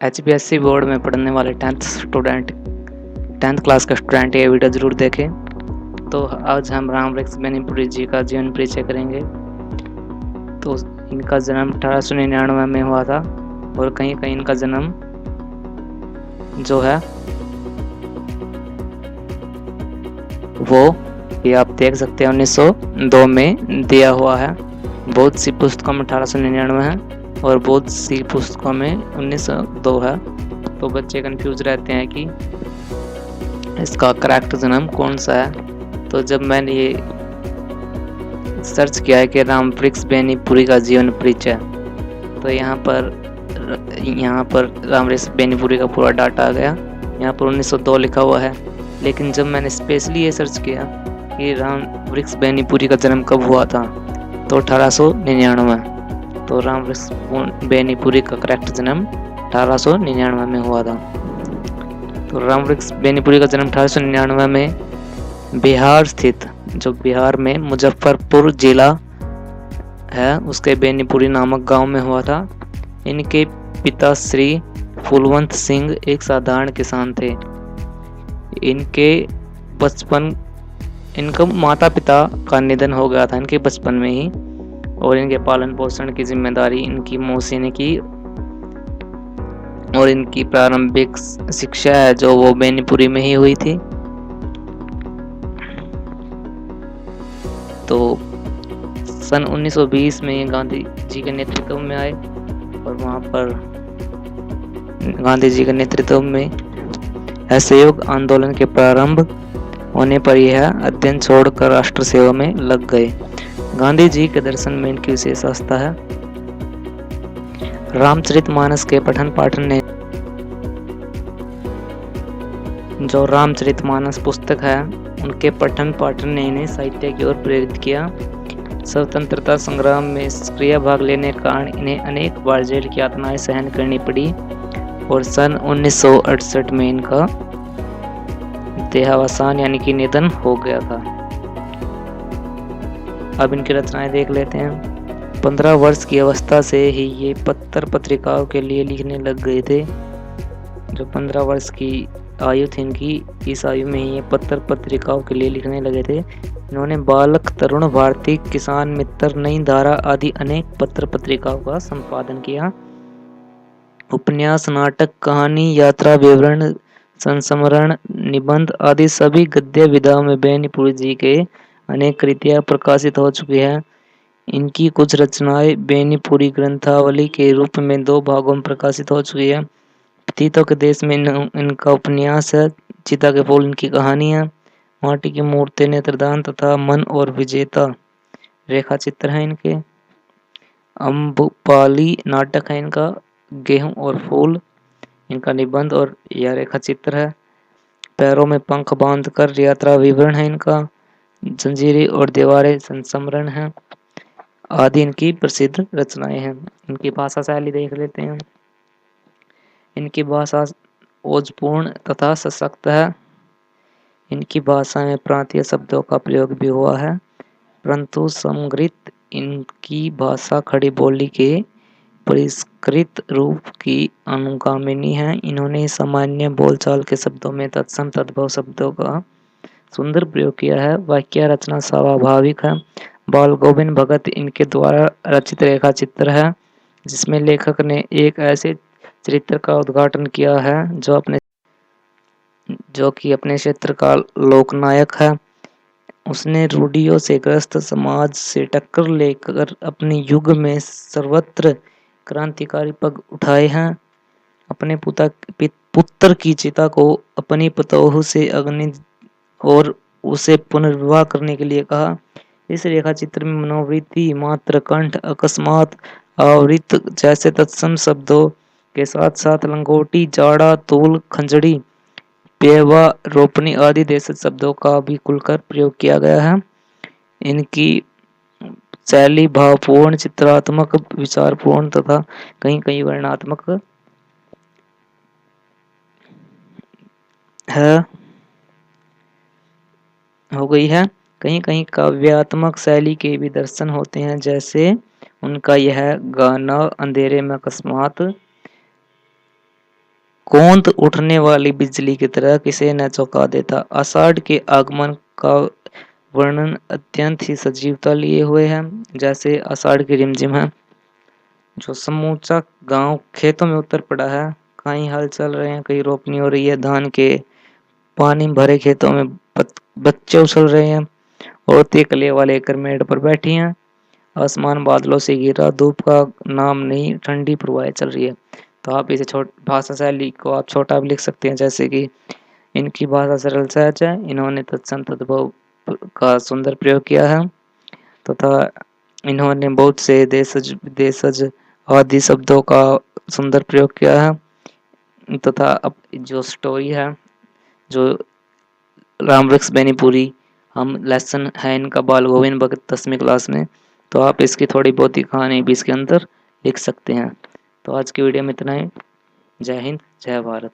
HPSC board में पढ़ने वाले 10th क्लास का स्टूडेंट ये वीडियो ज़रूर देखें। तो आज हम राम वृक्ष बेनीपुरी जी का जीवन परिचय करेंगे। तो इनका जन्म 1899 में हुआ था और कहीं कहीं इनका जन्म जो है वो ये आप देख सकते हैं 1902 में दिया हुआ है। बहुत सी पुस्तकों में 1899 है और बहुत सी पुस्तकों में 1902 है। तो बच्चे कंफ्यूज रहते हैं कि इसका करेक्ट जन्म कौन सा है। तो जब मैंने ये सर्च किया है कि राम वृक्ष बेनीपुरी का जीवन परिचय, तो यहाँ पर राम वृक्ष बेनीपुरी का पूरा डाटा आ गया। यहाँ पर 1902 लिखा हुआ है, लेकिन जब मैंने स्पेशली ये सर्च किया कि राम वृक्ष बेनीपुरी का जन्म कब हुआ था, तो 1899। तो राम वृक्ष बेनीपुरी का करेक्ट जन्म 1899 में हुआ था। तो राम वृक्ष बेनीपुरी का जन्म 1899 में बिहार स्थित, जो बिहार में मुजफ्फरपुर जिला है, उसके बेनीपुरी नामक गांव में हुआ था। इनके पिता श्री फूलवंत सिंह एक साधारण किसान थे। इनका माता पिता का निधन हो गया था इनके बचपन में ही, और इनके पालन पोषण की जिम्मेदारी इनकी मौसी ने की, और इनकी प्रारंभिक शिक्षा है जो वो बेनीपुरी में ही हुई थी। तो सन 1920 में गांधी जी के नेतृत्व में आए, और वहाँ पर गांधी जी के नेतृत्व में असहयोग आंदोलन के प्रारंभ होने पर यह अध्ययन छोड़कर राष्ट्र सेवा में लग गए। गांधी जी के दर्शन में इनकी विशेष आस्था है। रामचरितमानस के पठन पाठन ने, जो रामचरितमानस पुस्तक है, उनके पठन पाठन ने इन्हें साहित्य की ओर प्रेरित किया। स्वतंत्रता संग्राम में सक्रिय भाग लेने के कारण इन्हें अनेक बार जेल की यातनाएं सहन करनी पड़ी, और सन 1968 में इनका देहावसान यानी कि निधन हो गया था। अब इनकी रचनाएं देख लेते हैं। 15 वर्ष की अवस्था से ही ये पत्र पत्रिकाओं के लिए लिखने लग गए थे। जो 15 वर्ष की आयु थी इनकी, इस आयु में ही ये पत्र पत्रिकाओं के लिए लिखने लगे थे। इन्होंने बालक, तरुण भारती, किसान मित्र, नई धारा आदि अनेक पत्र पत्रिकाओं का संपादन किया। उपन्यास, नाटक, कहानी, यात्रा विवरण, संस्मरण, निबंध आदि सभी गद्य विधाओं में बेनीपुरी जी के अनेक कृतियां प्रकाशित हो चुकी हैं। इनकी कुछ रचनाएं बेनीपुरी ग्रंथावली के रूप में 2 भागों में प्रकाशित हो चुकी है। तीतों के देश में इनका उपन्यास है, चिता के फूल इनकी कहानी है, माटी की मूर्ति, नेत्रदान तथा मन और विजेता रेखा चित्र है इनके। अम्बपाली नाटक है इनका, गेहूं और फूल इनका निबंध और यह रेखा चित्र है। पैरों में पंख बांधकर यात्रा विवरण है इनका। जंजीरें और दीवारें संस्मरण है आदि इनकी प्रसिद्ध रचनाएं हैं। इनकी भाषा शैली देख लेते हैं। इनकी भाषा ओजपूर्ण तथा सशक्त है। इनकी भाषा में प्रांतीय शब्दों का प्रयोग भी हुआ है, परंतु समग्रित इनकी भाषा खड़ी बोली के परिष्कृत रूप की अनुगामिनी है। इन्होंने सामान्य बोलचाल के शब्दों में तत्सम तद्भव शब्दों का सुंदर प्रयोग किया है। वाक्य रचना स्वाभाविक है। बाल गोविंद भगत इनके द्वारा रचित रेखा चित्र है, जिसमें लेखक ने एक ऐसे चरित्र का उद्घाटन किया है जो कि अपने क्षेत्र का लोकनायक है। उसने रूढ़ियों से ग्रस्त समाज से टक्कर लेकर अपने युग में सर्वत्र क्रांतिकारी पग उठाए हैं। अपने पुत्र की चिता को अपनी पतोह से अग्नि और उसे पुनर्विवाह करने के लिए कहा। इस रेखा चित्र में मनोवृत्ति, मात्र, कंठ, अकस्मात, आवृत जैसे तत्सम शब्दों के साथ साथ लंगोटी, जाड़ा, तूल, खंजड़ी, पेवा, रोपनी आदि देशज शब्दों का भी खुलकर प्रयोग किया गया है। इनकी शैली भावपूर्ण, चित्रात्मक, विचारपूर्ण तथा कहीं कहीं वर्णनात्मक है हो गई है। कहीं कहीं काव्यात्मक शैली के भी दर्शन होते हैं, जैसे उनका यह गाना अंधेरे में अकस्मात कौंध उठने वाली बिजली की तरह किसे न चौंका देता। आषाढ़ के आगमन का वर्णन अत्यंत ही सजीवता लिए हुए है। जैसे आषाढ़ की रिमझिम है, जो समूचा गांव खेतों में उतर पड़ा है। कहीं हल चल रहे हैं, कहीं रोपनी हो रही है धान के। पानी भरे खेतों में बच्चे उछल रहे हैं। औरतें कले वाले लेकर मेड़ पर बैठी हैं। आसमान बादलों से घिरा, धूप का नाम नहीं, ठंडी प्रवाह चल रही है। तो आप इसे भाषा शैली को आप छोटा भी लिख सकते हैं, जैसे कि इनकी भाषा सरल सहज है, इन्होंने तत्सम तद्भव का सुंदर प्रयोग किया है तथा इन्होंने बहुत से देशज विदेशज आदि शब्दों का सुंदर प्रयोग किया है तथा अब जो स्टोरी है, जो राम वृक्ष बेनीपुरी, हम लेसन है इनका बाल गोविंद भगत 10वीं क्लास में। तो आप इसकी थोड़ी बहुत ही कहानी भी इसके अंदर लिख सकते हैं। तो आज की वीडियो में इतना ही। जय हिंद, जय भारत।